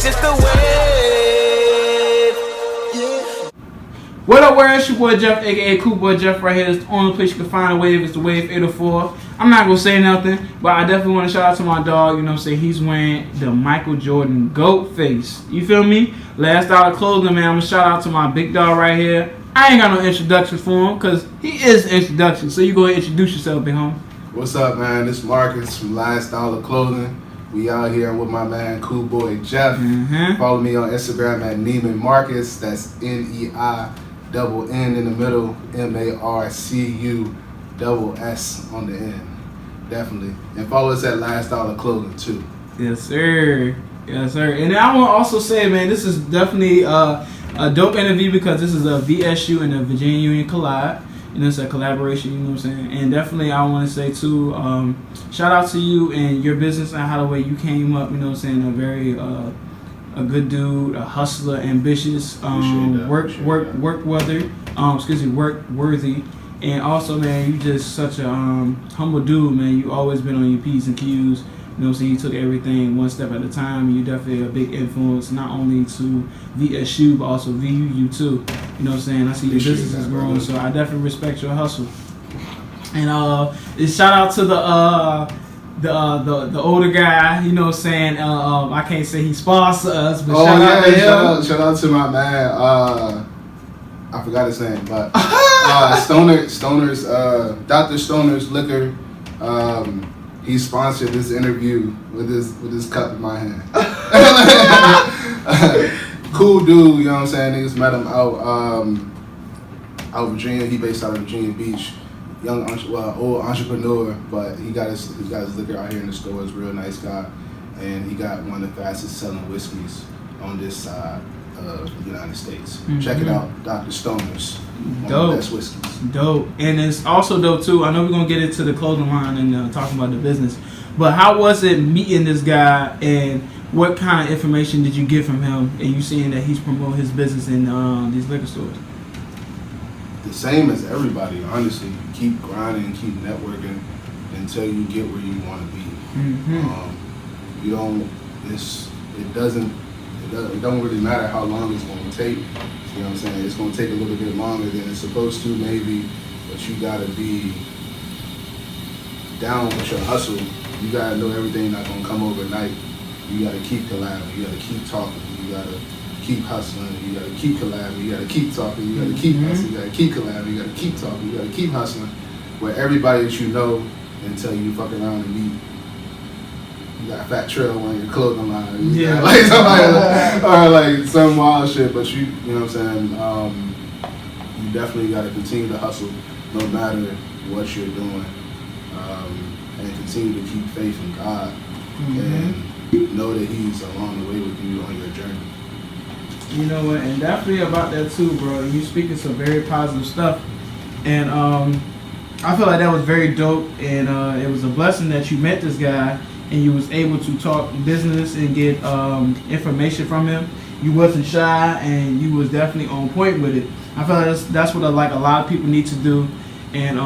It's just the wave. What up, where it's your boy Jeff, aka Cool Boy Jeff right here. It's the only place you can find a wave. It's the Wave 804. I'm not gonna say nothing, but I definitely want to shout out to my dog. You know what I'm saying? He's wearing the Michael Jordan GOAT face. You feel me? Last dollar clothing, man. I'm gonna shout out to my big dog right here. I ain't got no introduction for him because he is the introduction. So you go ahead and introduce yourself, big homie. What's up, man? This is Marcus from Last Dollar Clothing. We out here with my man Cool Boy Jeff. Follow me on Instagram at NeimannMarcuss. That's N-E-I-double-N in the middle, M-A-R-C-U-double-S on the end. Definitely. And follow us at Last Dollar Clothing too. Yes, sir. Yes, sir. And I want to also say, man, this is definitely a dope interview because this is a VSU and a Virginia Union collide. You know, it's a collaboration, you know what I'm saying? And definitely I want to say, too, shout out to you and your business and how the way you came up, you know what I'm saying? A very, a good dude, a hustler, ambitious, work worthy. And also, man, you just such a humble dude, man. You always been on your P's and Q's. You know what I'm saying? You took everything one step at a time. You definitely a big influence, not only to VSU, but also VUU too. You know what I'm saying? I see your business is growing, so I definitely respect your hustle. And shout out to the older guy, you know what I'm saying? I can't say he sponsors us, but shout out to him. Shout out to my man, I forgot his name, but Stoner's Dr. Stoner's Liquor. He sponsored this interview with this cup in my hand. Cool dude, you know what I'm saying? Niggas met him out Virginia. He based out of Virginia Beach. Old entrepreneur, but he got his liquor out here in the store. He's a real nice guy, and he got one of the fastest selling whiskeys on this side of the United States. Check it out, Dr. Stoner's. One of the best whiskeys. Dope. And it's also dope too. I know we're gonna get into the clothing line and talking about the business, but how was it meeting this guy, and what kind of information did you get from him, and you seeing that he's promoting his business in these liquor stores? The same as everybody, honestly. You keep grinding, keep networking until you get where you want to be. You don't. It don't really matter how long it's going to take. You know what I'm saying? It's going to take a little bit longer than it's supposed to, maybe, but you got to be down with your hustle. You got to know everything not going to come overnight. You got to keep collabing. You got to keep talking. You got to keep hustling. You got to keep collabing. You got to keep talking. You got to keep hustling. You got to keep collabing. You got to keep talking. You got to keep hustling with everybody that you know until you fuck around and meet. You got a fat trail on your clothing line. Yeah. Like somebody, or like some wild shit, but you know what I'm saying? You definitely got to continue to hustle no matter what you're doing. And continue to keep faith in God. And know that He's along the way with you on your journey. You know what? And definitely about that too, bro. You speaking some very positive stuff. And I feel like that was very dope. And it was a blessing that you met this guy and you was able to talk business and get information from him. You wasn't shy, and you was definitely on point with it. I feel like that's what a lot of people need to do. And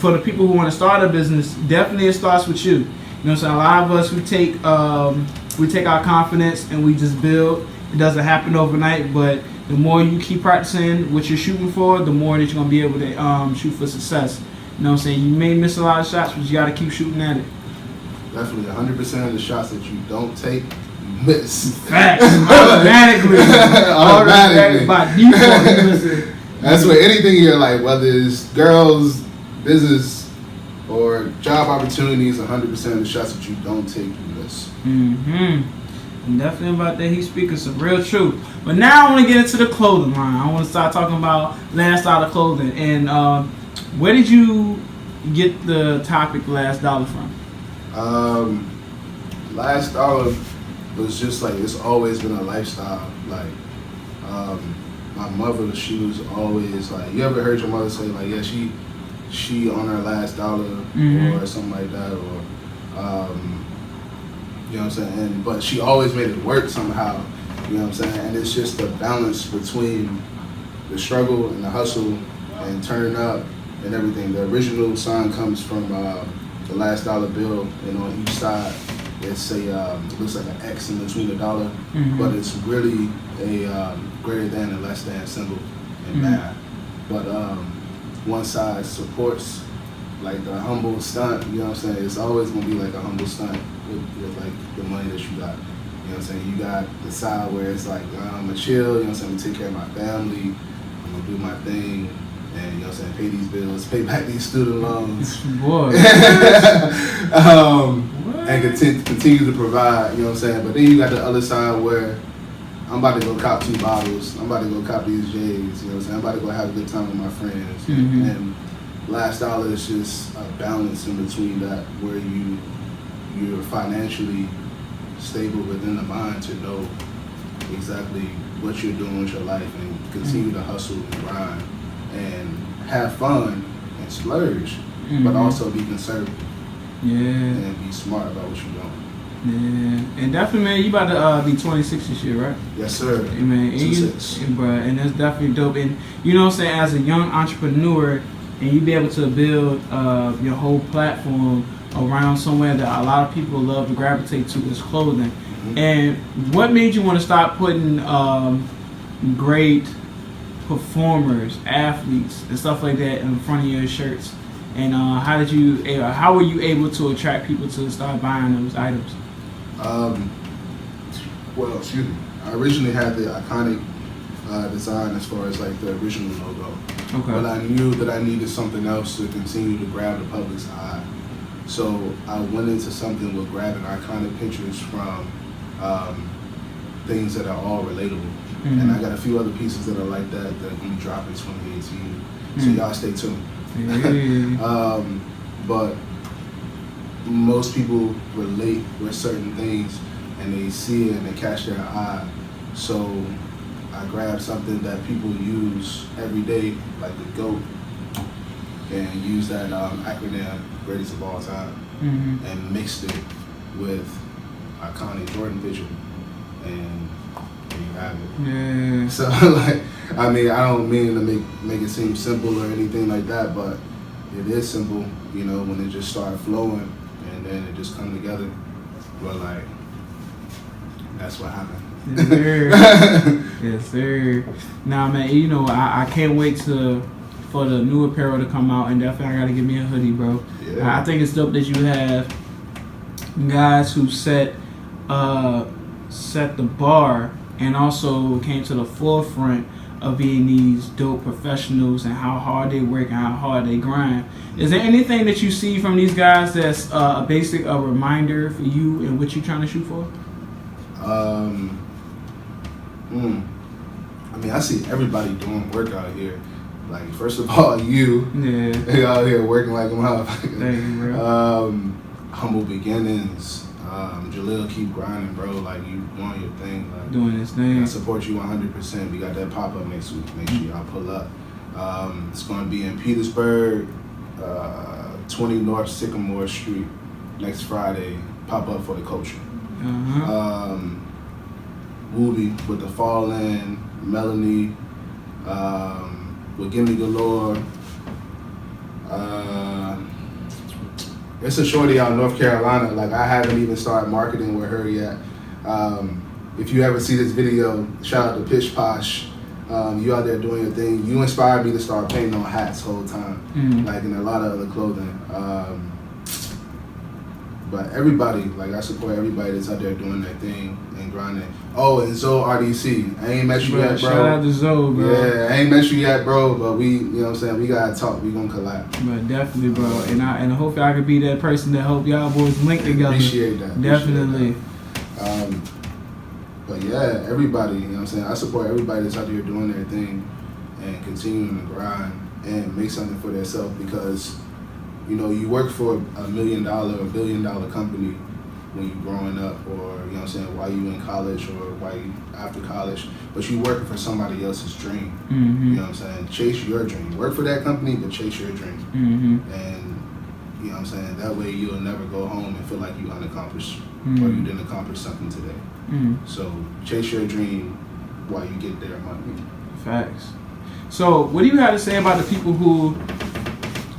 for the people who want to start a business, definitely it starts with you. You know what I'm saying? A lot of us, we take our confidence and we just build. It doesn't happen overnight, but the more you keep practicing what you're shooting for, the more that you're gonna be able to shoot for success. You know what I'm saying? You may miss a lot of shots, but you gotta keep shooting at it. Definitely, 100% of the shots that you don't take, you miss. Facts. Automatically. By default, you miss it. That's what anything you're like, whether it's girls, business, or job opportunities, 100% of the shots that you don't take, you miss. And definitely about that, he's speaking some real truth. But now I want to get into the clothing line. I want to start talking about Last Dollar Clothing. And where did you get the topic Last Dollar from? Last Dollar was just like, it's always been a lifestyle. Like, my mother, she was always like, you ever heard your mother say like, yeah, she on her last dollar or something like that, or you know what I'm saying? But she always made it work somehow, you know what I'm saying? And it's just the balance between the struggle and the hustle and turning up and everything. The original sign comes from the last dollar bill, and on each side it's a it looks like an X in between the dollar, but it's really a greater than and less than symbol in math. But one side supports like the humble stunt. You know what I'm saying? It's always gonna be like a humble stunt with like the money that you got. You know what I'm saying? You got the side where it's like I'm gonna chill. You know what I'm saying? I'm gonna take care of my family. I'm gonna do my thing. And, you know what I'm saying, pay these bills, pay back these student loans. Boy. And continue to provide, you know what I'm saying? But then you got the other side where I'm about to go cop 2 bottles. I'm about to go cop these J's, you know what I'm saying? I'm about to go have a good time with my friends. And last dollar is just a balance in between that where you're financially stable within the mind to know exactly what you're doing with your life and continue to hustle and grind and have fun and splurge, but also be conservative. And be smart about what you're doing. Yeah, and definitely, man, you about to be 26 this year, right? Yes, sir. Hey, man, and that's definitely dope. And you know what I'm saying, as a young entrepreneur, and you be able to build your whole platform around somewhere that a lot of people love to gravitate to is clothing. And what made you want to start putting great performers, athletes, and stuff like that in front of your shirts? And how were you able to attract people to start buying those items? Well, excuse me. I originally had the iconic design as far as like the original logo. Okay. But I knew that I needed something else to continue to grab the public's eye. So I went into something with grabbing iconic pictures from things that are all relatable. And I got a few other pieces that are like that are going to be dropping 2018. So y'all stay tuned. But most people relate with certain things and they see it and they catch their eye. So I grabbed something that people use every day, like the GOAT, and used that acronym, greatest of all time, and mixed it with iconic Jordan picture, and there you have it. Yeah. So like, I mean, I don't mean to make it seem simple or anything like that, but it is simple, you know, when it just started flowing and then it just come together. But like, that's what happened. Yes, sir. Yes, sir. Now, man, you know, I can't wait for the new apparel to come out, and definitely I gotta get me a hoodie, bro. Yeah. I think it's dope that you have guys who set the bar and also came to the forefront of being these dope professionals and how hard they work and how hard they grind. Is there anything that you see from these guys that's a reminder for you and what you're trying to shoot for? I mean, I see everybody doing work out here. Like, first of all, you out here working like a motherfucker. Thank you, bro. Humble beginnings. Jaleel, keep grinding, bro. Like, you want your thing. Like, doing this thing. I support you 100%. We got that pop-up next week. Make sure y'all pull up. It's going to be in Petersburg, 20 North Sycamore Street, next Friday. Pop-up for the culture. Wooby with the Fallen, Melanie, with Gimme Galore. It's a shorty out in North Carolina. Like, I haven't even started marketing with her yet. If you ever see this video, shout out to Pish Posh. You out there doing your thing. You inspired me to start painting on hats the whole time, like in a lot of other clothing. But everybody, like, I support everybody that's out there doing their thing and grinding. Oh, and Zoe RDC. I ain't met you yet, bro. Shout out to Zoe, bro. Yeah, I ain't met you yet, bro, but we, you know what I'm saying, we gotta talk. We gonna collab. But definitely, bro. And hopefully I could be that person that help y'all boys link together. Appreciate that. Definitely. But yeah, everybody, you know what I'm saying, I support everybody that's out there doing their thing and continuing to grind and make something for themselves, because, you know, you work for $1 million or $1 billion company when you're growing up, or, you know what I'm saying, while you in college or while you after college, but you working for somebody else's dream. You know what I'm saying? Chase your dream. Work for that company, but chase your dream. And, you know what I'm saying, that way you'll never go home and feel like you unaccomplished or you didn't accomplish something today. So chase your dream while you get there, money. Facts. So what do you have to say about the people who,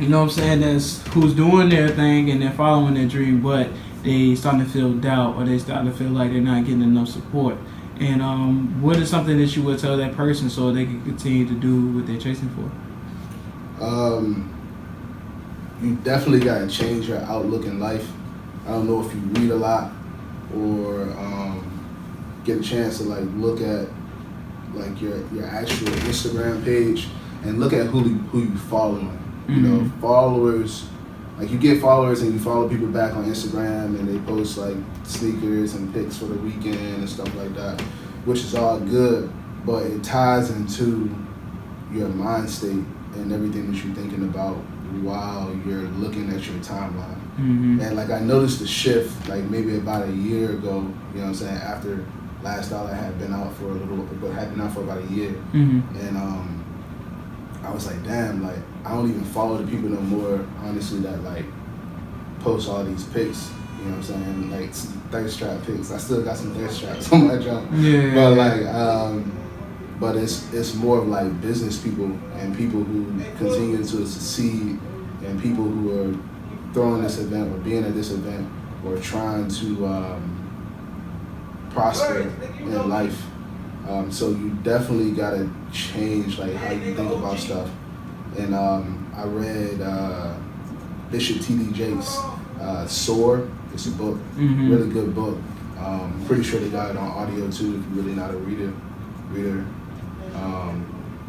you know what I'm saying, who's doing their thing and they're following their dream, but they starting to feel doubt, or they starting to feel like they're not getting enough support. And what is something that you would tell that person so they can continue to do what they're chasing for? You definitely gotta change your outlook in life. I don't know if you read a lot or get a chance to like look at like your actual Instagram page and look at who you following. You know, followers. Like you get followers and you follow people back on Instagram and they post like sneakers and pics for the weekend and stuff like that, which is all good, but it ties into your mind state and everything that you're thinking about while you're looking at your timeline. And like I noticed the shift like maybe about a year ago, you know what I'm saying, after Last Dollar had been out for a little, but had been out for about a year. And I was like, damn, like I don't even follow the people no more, honestly, that like post all these pics. You know what I'm saying? Like thirst trap pics. I still got some thirst traps on my jump. But like, but it's more of like business people and people who continue to succeed and people who are throwing this event or being at this event or trying to prosper in life. So you definitely gotta change like how you think about stuff. And I read Bishop T.D. Jakes' Soar. It's a book, really good book. Pretty sure they got it on audio too if you're really not a reader.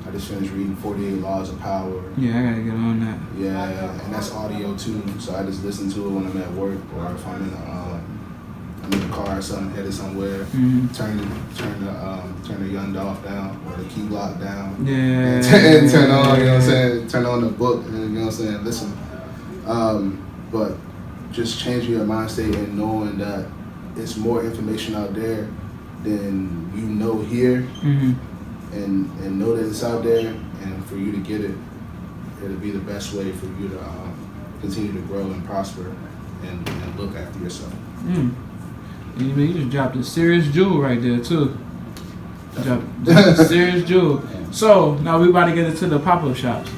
I just finished reading 48 Laws of Power. Yeah, I gotta get on that. Yeah, and that's audio too. So I just listen to it when I'm at work or if I'm in the car or something, headed somewhere. Turn the Young Dolph down or the Key Block down. Yeah. And turn on, you know what I'm saying? Turn on the book and you know what I'm saying? Listen. But just changing your mind state and knowing that it's more information out there than you know here. And know that it's out there, and for you to get it, it'll be the best way for you to continue to grow and prosper and look after yourself. You just dropped a serious jewel right there too. Dropped a serious jewel. So now we about to get into the pop-up shops.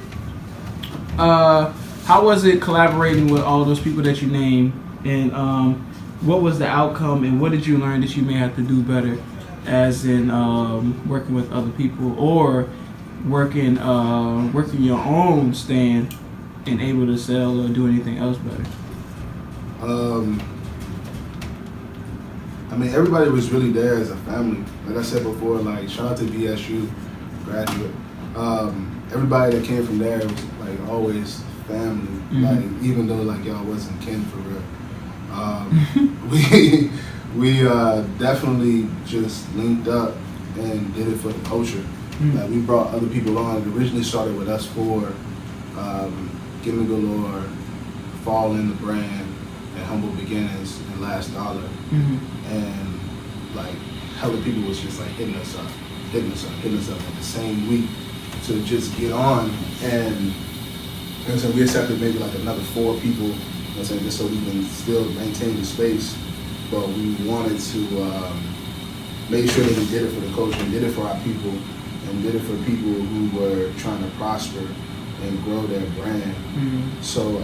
How was it collaborating with all those people that you named, and what was the outcome, and what did you learn that you may have to do better? As in working with other people or working your own stand and able to sell or do anything else better? I mean, everybody was really there as a family. Like I said before, like shout out to BSU graduate. Everybody that came from there was like always family. Like even though like y'all wasn't kin for real. We definitely just linked up and did it for the culture. Like we brought other people on. It originally started with us four, Gimme Galore, Fall in the Brand, and Humble Beginnings, and Last Dollar. And like hella people was just like hitting us up in the same week to just get on. And so we accepted maybe like another 4 people, you know what I'm saying, just so we can still maintain the space. But we wanted to make sure that we did it for the culture and did it for our people and did it for people who were trying to prosper and grow their brand. So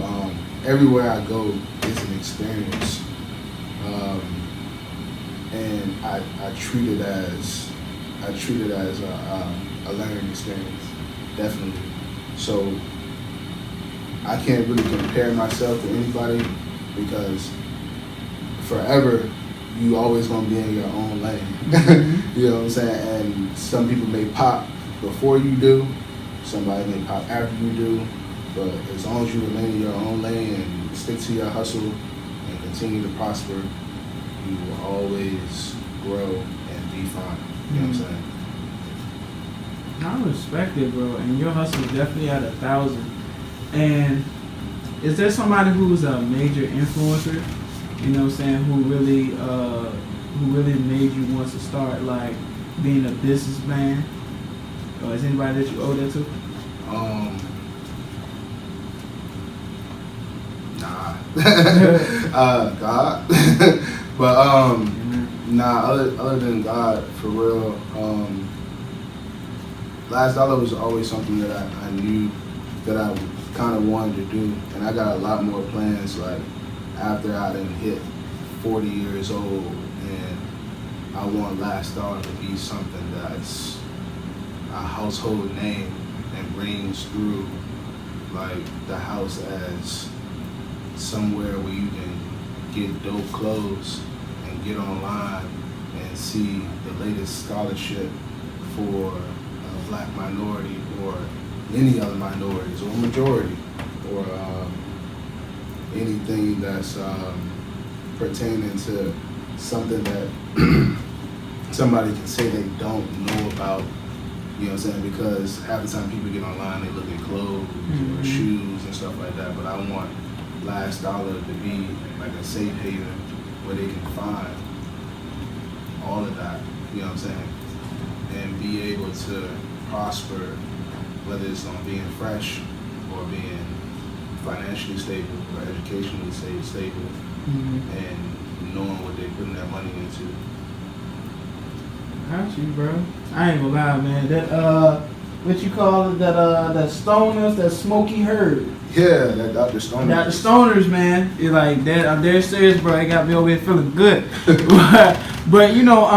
everywhere I go is an experience. And I treat it as a learning experience, definitely. So I can't really compare myself to anybody because forever, you always gonna be in your own lane. You know what I'm saying? And some people may pop before you do, somebody may pop after you do, but as long as you remain in your own lane and stick to your hustle and continue to prosper, you will always grow and be fine. You know what I'm saying? I respect it, bro, and your hustle is definitely at 1,000. And is there somebody who's a major influencer? You know what I'm saying, who really made you want to start like being a businessman? Or is anybody that you owe that to? Nah. God. But nah, other than God, for real, Last Dollar was always something that I knew that I kind of wanted to do, and I got a lot more plans like after I done hit 40 years old, and I want Last Dollar to be something that's a household name and rings through like the house as somewhere where you can get dope clothes and get online and see the latest scholarship for a black minority or any other minorities or majority or anything that's pertaining to something that somebody can say they don't know about, you know what I'm saying? Because half the time people get online, they look at clothes or shoes and stuff like that, but I want Last Dollar to be like a safe haven where they can find all of that, you know what I'm saying? And be able to prosper, whether it's on being fresh or being financially stable or educationally stable, and knowing what they're putting their money into. Got you, bro. I ain't gonna lie, man. That what you call it? That stoners, that smoky herd. Yeah, that Dr. Stoners. Dr. Stoners, man. It's like that. I'm dead serious, bro. It got me over here feeling good. but you know,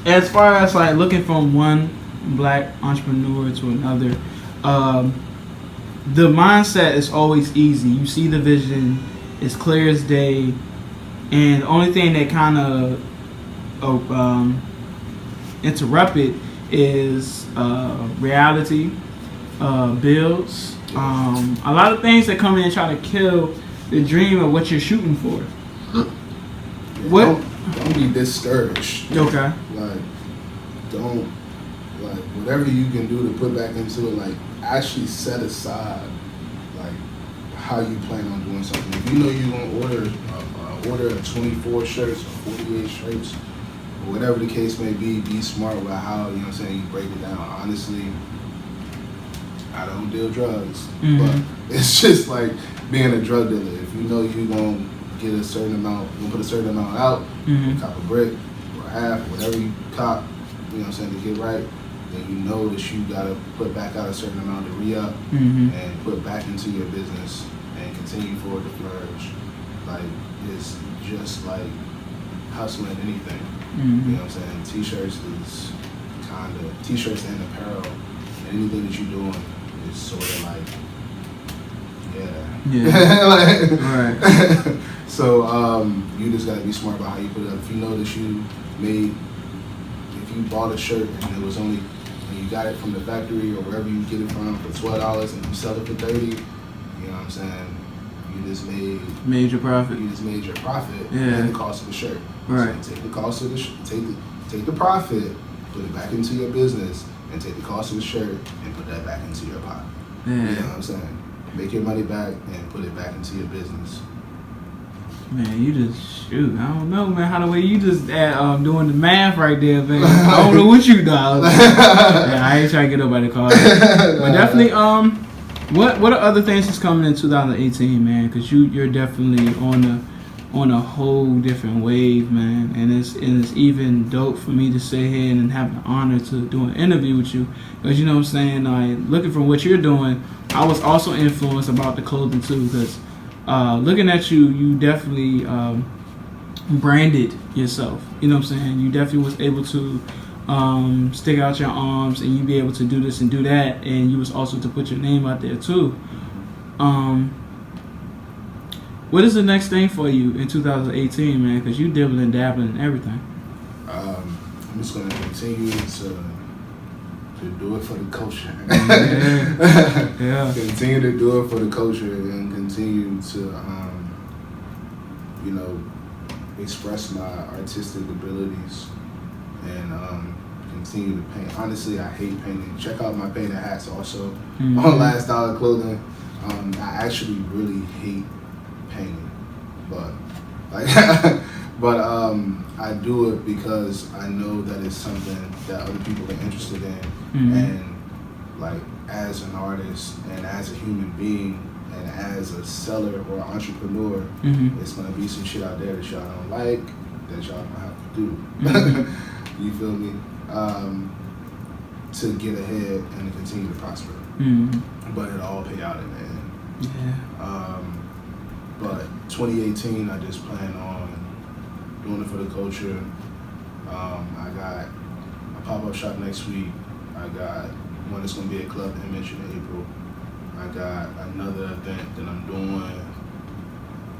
as far as like looking from one black entrepreneur to another, the mindset is always easy. You see the vision, it's clear as day, and the only thing that kind of interrupt it is reality, bills, a lot of things that come in and try to kill the dream of what you're shooting for. What? Don't be discouraged. Okay. Like, don't, like, whatever you can do to put back into it, like, actually set aside, like, how you plan on doing something. If you know you're going to order 24 shirts or 48 shirts, or whatever the case may be smart with how, you know what I'm saying, you break it down. Honestly, I don't deal drugs, but it's just like being a drug dealer. If you know you're going to get a certain amount, you're going to put a certain amount out, cop a brick or half, whatever you cop, you know what I'm saying, to get right, then you know that you got to put back out a certain amount to re-up and put back into your business and continue for it to flourish. Like, it's just like hustling anything. You know what I'm saying? T-shirts is kind of, T-shirts and apparel, anything that you're doing is sort of like, like, Right. So you just gotta be smart about how you put it up. If you know that if you bought a shirt and it was only, and you got it from the factory or wherever you get it from for $12 and you sell it for $30, you know what I'm saying? You just made your profit. You just made your profit Yeah. and the cost of the shirt. Right. So take the cost of the take the profit, put it back into your business, and take the cost of the shirt and put that back into your pocket. Yeah. You know what I'm saying? Make your money back and put it back into your business. Man, you just shoot. I don't know, man. How the way you just doing the math right there, man. I don't know what you done. Yeah, I ain't trying to get nobody caught. But definitely, what are other things that's coming in 2018, man? Because you're definitely on a whole different wave, man. And it's even dope for me to sit here and have the honor to do an interview with you. Because you know what I'm saying, like looking from what you're doing, I was also influenced about the clothing too. Because looking at you, you definitely branded yourself. You know what I'm saying? You definitely was able to stick out your arms and you be able to do this and do that, and you was also to put your name out there too. What is the next thing for you in 2018, man? Because you dibbling, dabbling, and everything. I'm just gonna continue to do it for the culture. Yeah. Continue to do it for the culture and continue to, express my artistic abilities and continue to paint. Honestly, I hate painting. Check out my painted hats also on Last Dollar Clothing. I actually really hate painting, but I do it because I know that it's something that other people are interested in, and like as an artist and as a human being and as a seller or entrepreneur, it's gonna be some shit out there that y'all don't like, that y'all don't have to do. You feel me? To get ahead and to continue to prosper, but it'll all pay out in the end. Yeah. But 2018, I just plan on doing it for the culture. I got a pop-up shop next week. I got one that's going to be at Club Image in April. I got another event that I'm doing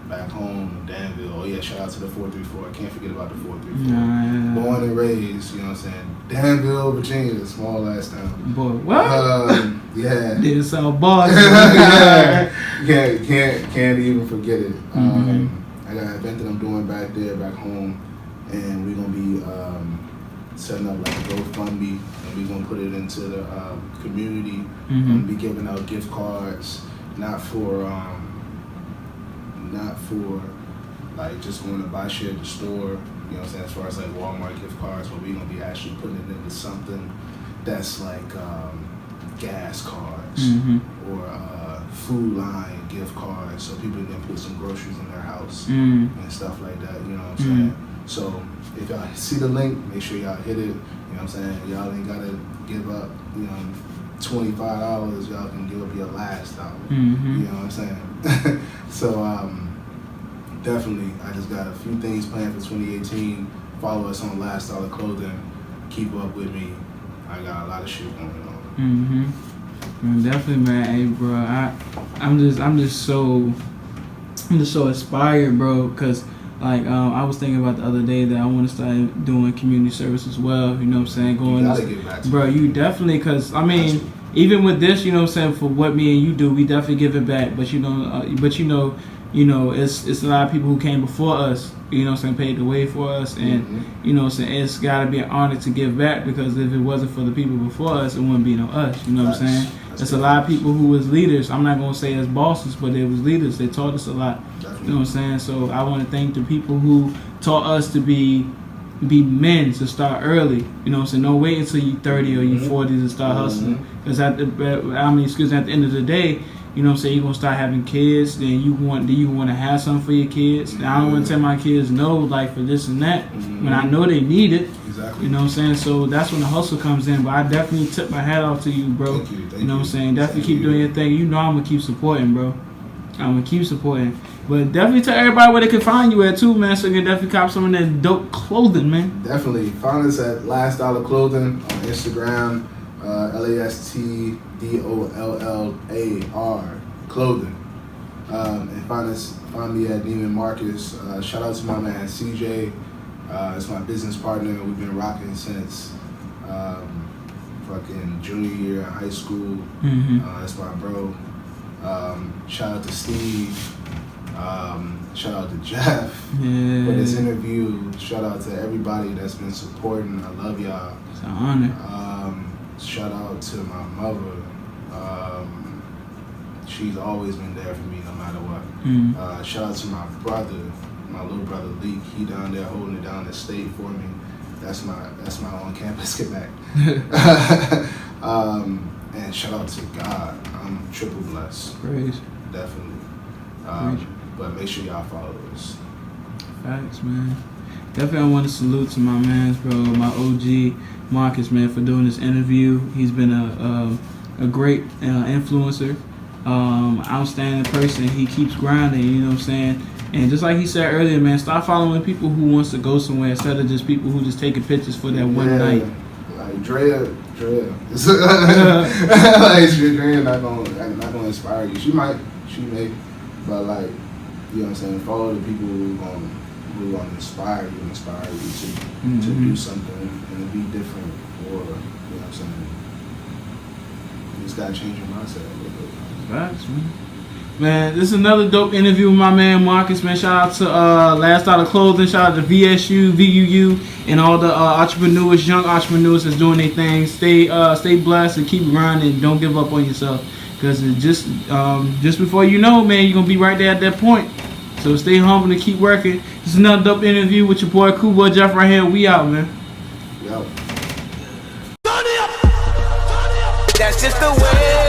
back home in Danville. Oh yeah, shout out to the 434. I can't forget about the 434. Born and raised, you know what I'm saying? Danville, Virginia, small ass town. Boy, what? Yeah. Did South Boston. Yeah. Can't even forget it. I got an event that I'm doing back there, back home, and we're gonna be setting up like a GoFundMe, and we're gonna put it into the community. I'm gonna be giving out gift cards, not for like just going to buy shit at the store, you know what I'm saying, as far as like Walmart gift cards, but we're going to be actually putting it into something that's like gas cards or food line gift cards, so people can put some groceries in their house and stuff like that, you know what I'm saying. So if y'all see the link, make sure y'all hit it, you know what I'm saying. Y'all ain't got to give up, you know, $25, y'all can give up your last dollar, you know what I'm saying. So definitely, I just got a few things planned for 2018. Follow us on Last Dollar Clothing. Keep up with me. I got a lot of shit going on. Definitely, man. Hey, bro, I'm just so inspired, bro. Cause like I was thinking about the other day that I want to start doing community service as well. You know what I'm saying? You gotta get back to bro. You definitely, cause I mean, even with this, you know what I'm saying, for what me and you do, we definitely give it back. But you know, it's a lot of people who came before us, you know what I'm saying, paved the way for us, and you know what I'm saying, it's got to be an honor to give back, because if it wasn't for the people before us, it wouldn't be no us, you know what I'm saying. There's a lot of people who was leaders. I'm not going to say as bosses, but they was leaders. They taught us a lot, you know what I'm saying. So I want to thank the people who taught us to be men, to start early, you know what I'm saying. Don't wait until you 30 or you 40 to start hustling, because at the end of the day, you know what I'm saying, you're going to start having kids, then you want to have something for your kids. And I don't want to tell my kids no, like, for this and that, when I know they need it. Exactly. You know what I'm saying? So that's when the hustle comes in. But I definitely tip my hat off to you, bro. Thank you. You know what I'm saying? Definitely keep doing your thing. You know I'm going to keep supporting, bro. I'm going to keep supporting. But definitely tell everybody where they can find you at, too, man, so you can definitely cop some of that dope clothing, man. Definitely. Find us at Last Dollar Clothing on Instagram. LASTDOLLAR Clothing, and find me at NeimannMarcuss. Shout out to my man CJ. It's my business partner. We've been rocking since fucking junior year in high school. That's my bro. Shout out to Steve. Shout out to Jeff for this interview. Shout out to everybody that's been supporting. I love y'all. It's an honor. Shout out to my mother. She's always been there for me no matter what. Shout out to my brother, my little brother Leek. He down there holding it down the state for me. That's my on-campus connect. And shout out to God. I'm triple blessed. Praise. Definitely. But make sure y'all follow us. Facts, man. Definitely, I want to salute to my mans, bro, my OG Marcus, man, for doing this interview. He's been a great influencer, outstanding person. He keeps grinding, you know what I'm saying. And just like he said earlier, man, start following people who wants to go somewhere instead of just people who just taking pictures for that one night. Like Drea. like Drea not gonna inspire you. She may, but like, you know what I'm saying. Follow the people who want to inspire you to do something and to be different, or you know what I'm saying. You just gotta change your mindset a little bit. Facts, man. Man, this is another dope interview with my man Marcus, man. Shout out to Last Dollar Clothing. Shout out to VSU, VUU, and all the entrepreneurs, young entrepreneurs that's doing their thing. Stay blessed and keep grinding. Don't give up on yourself, because just before you know, man, you're gonna be right there at that point. So stay humble and keep working. This is another dope interview with your boy Cool Boy Jeff right here. We out, man. Yo. That's just the way.